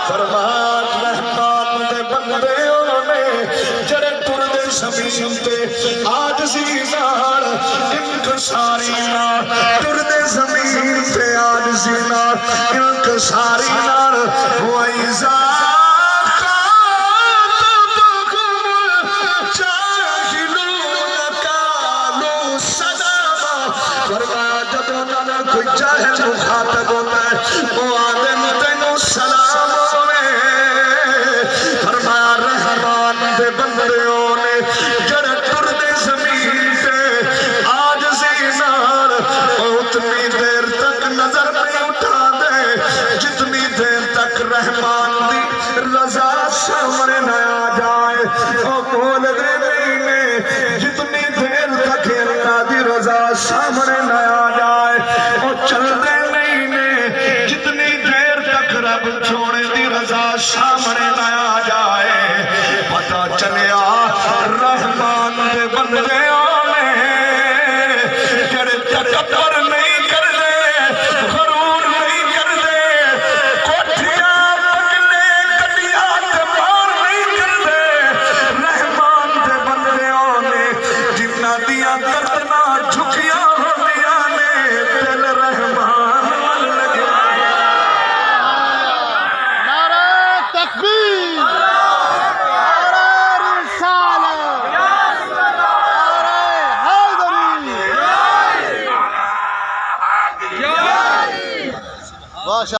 فرمان رحمان دے بندے نے جڑے ٹردے زمین تے عاجزی نال انکساری نال ٹردے زمین تے عاجزی نال انکساری نال وَإِذَا کوئی چاہے مخاطب ہوتا ہے وہ آدم تینوں سلام ہوئے فرمایا رحمان دے بندیوں نے جڑے ٹردے زمین تے عاجزی نال اتنی دیر تک نظر نہیں اٹھا دے جتنی دیر تک رحمان دی رضا سامنے نہ آ جائے وہ بول دے نہیں نے جتنی دیر تک اللہ دی رضا سامنے نہ آ جائے چل دے نہیں نے جتنی دیر تک رب چھوڑے دی رضا سامنے نہ